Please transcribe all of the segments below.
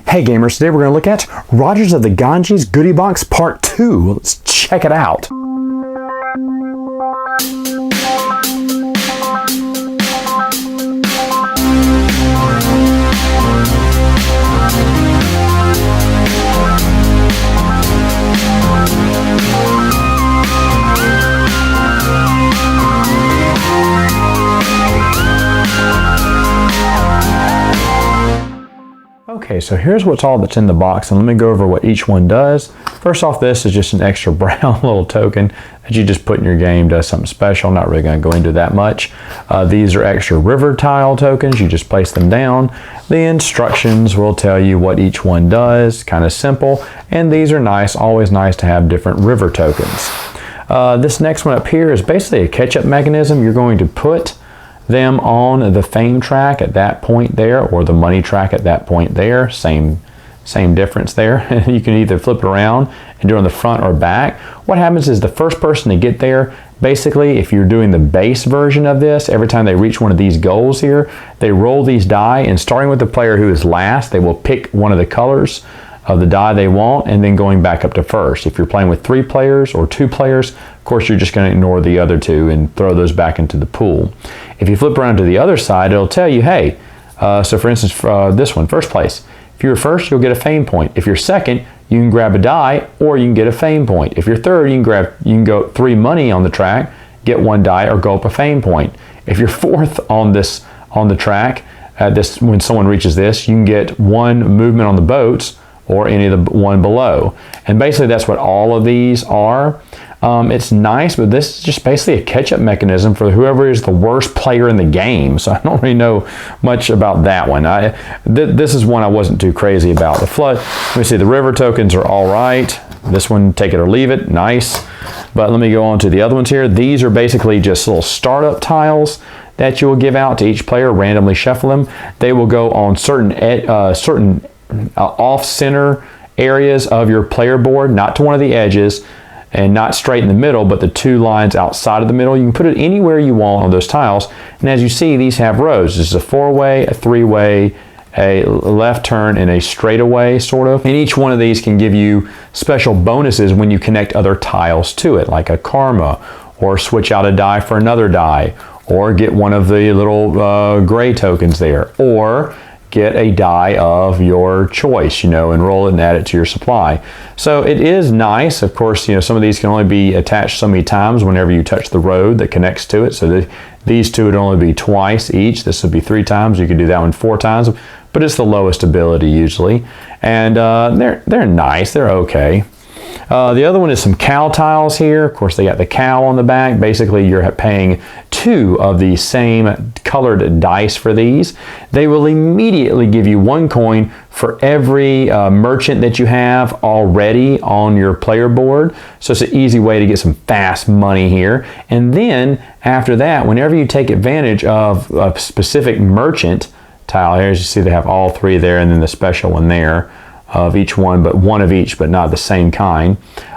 Hey gamers, today we're going to look at Rogers of the Ganges Goodie Box Part 2. Let's check it out. Okay, so here's what's all that's in the box, and let me go over what each one does. First off, this is just an extra brown little token that you just put in your game, does something special. Not really going to go into that much. These are extra river tile tokens. You just place them down. The instructions will tell you what each one does, kind of simple, and these are nice, always nice to have different river tokens. This next one up here is basically a Ketchup Mechanism. You're going to put them on the fame track at that point there, or the money track at that point there. Same difference there. You can either flip it around and do it on the front or back. What happens is the first person to get there, basically if you're doing the base version of this, every time they reach one of these goals here, they roll these die, and starting with the player who is last, they will pick one of the colors of the die they want, and then going back up to first. If you're playing with 3 players or 2 players, of course you're just going to ignore the other 2 and throw those back into the pool. If you flip around to the other side, it'll tell you, hey, so for instance, this one, first place. If you're first, you'll get a fame point. If you're second, you can grab a die, or you can get a fame point. If you're third, you can go 3 money on the track, get 1 die, or go up a fame point. If you're fourth on the track, when someone reaches this, you can get 1 movement on the boats, or any of the one below. And basically that's what all of these are. It's nice, but this is just basically a catch-up mechanism for whoever is the worst player in the game. So I don't really know much about that one. This is one I wasn't too crazy about. The flood, let me see, the river tokens are all right. This one, take it or leave it, nice. But let me go on to the other ones here. These are basically just little startup tiles that you will give out to each player, randomly shuffle them. They will go on certain off-center areas of your player board, not to one of the edges, and not straight in the middle, but the 2 lines outside of the middle. You can put it anywhere you want on those tiles. And as you see, these have rows. This is a 4-way, a 3-way, a left turn, and a straightaway, sort of. And each one of these can give you special bonuses when you connect other tiles to it, like a karma, or switch out a die for another die, or get one of the little gray tokens there, or get a die of your choice, and roll it and add it to your supply. So it is nice. Of course, some of these can only be attached so many times whenever you touch the road that connects to it. So these 2 would only be twice each. This would be 3 times. You could do that one 4 times, but it's the lowest ability usually. And they're nice. They're okay. The other one is some cow tiles here. Of course, they got the cow on the back. Basically, you're paying 2 of the same colored dice for these. They will immediately give you 1 coin for every merchant that you have already on your player board. So it's an easy way to get some fast money here. And then after that, whenever you take advantage of a specific merchant tile here, as you see, they have all 3 there, and then the special one there of each one, but 1 of each, but not the same kind.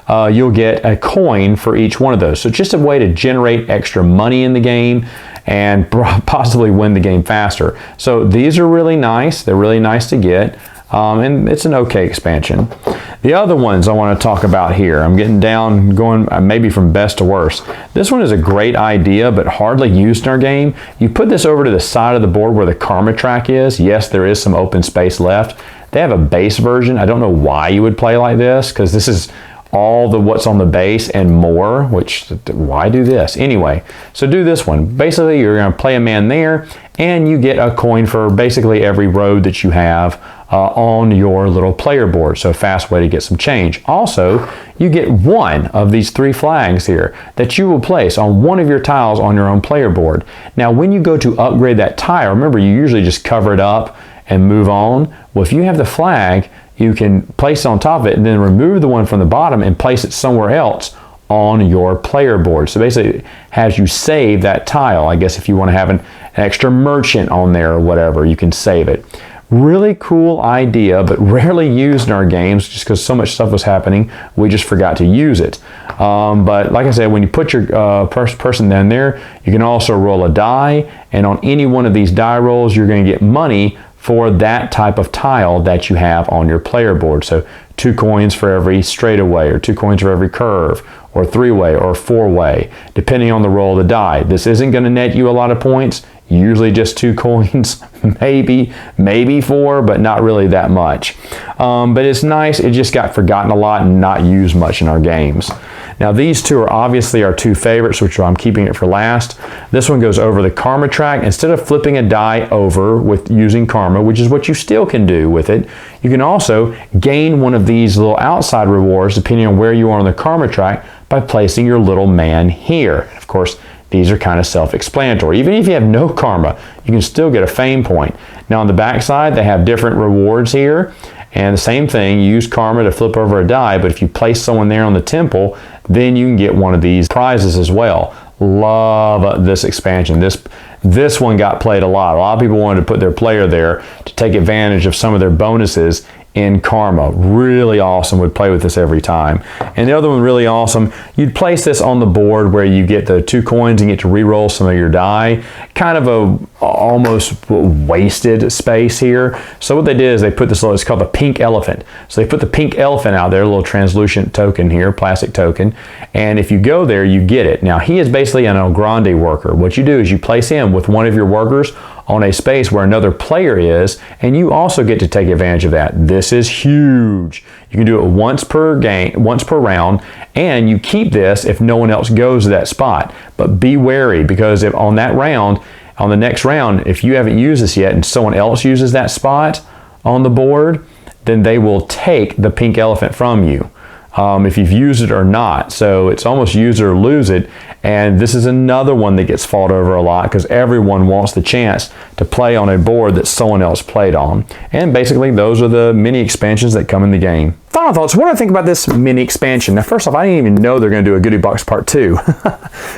You'll get a coin for each one of those. So just a way to generate extra money in the game and possibly win the game faster. So these are really nice. They're really nice to get. And it's an okay expansion. The other ones I want to talk about here, I'm getting down, going maybe from best to worst. This one is a great idea, but hardly used in our game. You put this over to the side of the board where the karma track is. Yes, there is some open space left. They have a base version. I don't know why you would play like this, because this is all what's on the base and more, which, why do this? Anyway, so do this one. Basically, you're going to play a man there, and you get a coin for basically every road that you have on your little player board. So a fast way to get some change. Also, you get 1 of these 3 flags here that you will place on one of your tiles on your own player board. Now, when you go to upgrade that tile, remember, you usually just cover it up and move on. Well, if you have the flag, you can place it on top of it and then remove the one from the bottom and place it somewhere else on your player board. So basically it has you save that tile. I guess if you want to have an extra merchant on there or whatever, you can save it. Really cool idea, but rarely used in our games just because so much stuff was happening, we just forgot to use it. But like I said, when you put your person down there, you can also roll a die, and on any one of these die rolls, you're going to get money for that type of tile that you have on your player board. So 2 coins for every straightaway, or 2 coins for every curve, or 3-way, or 4-way, depending on the roll of the die. This isn't going to net you a lot of points. Usually just 2 coins, maybe 4, but not really that much. But it's nice. It just got forgotten a lot and not used much in our games. Now these two are obviously our 2 favorites, which I'm keeping it for last. This one goes over the karma track. Instead of flipping a die over with using karma, which is what you still can do with it, you can also gain one of these little outside rewards depending on where you are on the karma track by placing your little man here. Of course, these are kind of self-explanatory. Even if you have no karma, you can still get a fame point. Now on the back side, they have different rewards here. And the same thing, you use karma to flip over a die, but if you place someone there on the temple, then you can get one of these prizes as well. Love this expansion. This one got played a lot. A lot of people wanted to put their player there to take advantage of some of their bonuses in karma. Really awesome. Would play with this every time. And the other one really awesome, you'd place this on the board where you get the 2 coins and get to re-roll some of your die. Kind of a almost wasted space here. So what they did is they put this little, it's called the pink elephant. So they put the pink elephant out there, a little translucent token here, plastic token. And if you go there, you get it. Now he is basically an El Grande worker. What you do is you place him with one of your workers on a space where another player is, and you also get to take advantage of that. This is huge. You can do it once per game, once per round, and you keep this if no one else goes to that spot. But be wary, because if on that round, on the next round, if you haven't used this yet and someone else uses that spot on the board, then they will take the pink elephant from you. If you've used it or not. So it's almost use it or lose it. And this is another one that gets fought over a lot because everyone wants the chance to play on a board that someone else played on. And basically those are the mini expansions that come in the game. Final thoughts. What do I think about this mini expansion? Now, first off, I didn't even know they're going to do a Goodie Box Part 2.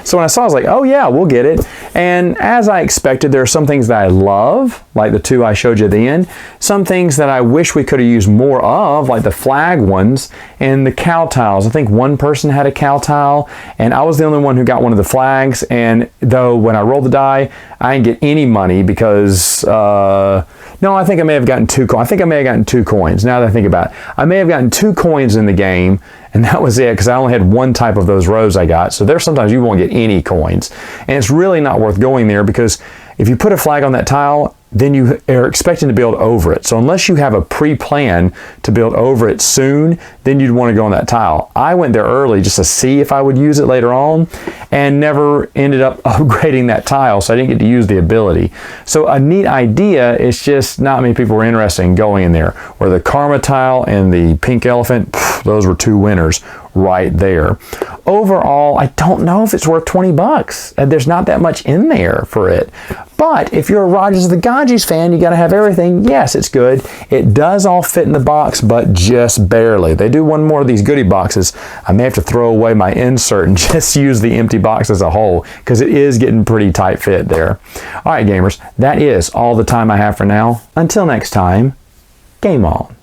So when I saw it, I was like, oh yeah, we'll get it. And as I expected, there are some things that I love, like the 2 I showed you at the end. Some things that I wish we could have used more of, like the flag ones and the cow tiles. I think one person had a cow tile, and I was the only one who got one of the flags. And though when I rolled the die, I didn't get any money because, no, I think I may have gotten 2 coins. I think I may have gotten 2 coins, now that I think about it. I may have gotten 2 coins in the game, and that was it, because I only had one type of those rows I got. So there's sometimes you won't get any coins. And it's really not worth going there, because if you put a flag on that tile, then you are expecting to build over it. So unless you have a pre-plan to build over it soon, then you'd want to go on that tile. I went there early just to see if I would use it later on, and never ended up upgrading that tile, so I didn't get to use the ability. So a neat idea, it's just not many people were interested in going in there. Where the karma tile and the pink elephant, those were 2 winners right there. Overall, I don't know if it's worth 20 bucks. There's not that much in there for it. But if you're a Rogers of the Ganges fan, you got to have everything. Yes, it's good. It does all fit in the box, but just barely. They do one more of these goodie boxes. I may have to throw away my insert and just use the empty box as a whole, because it is getting pretty tight fit there. All right, gamers, that is all the time I have for now. Until next time, game on.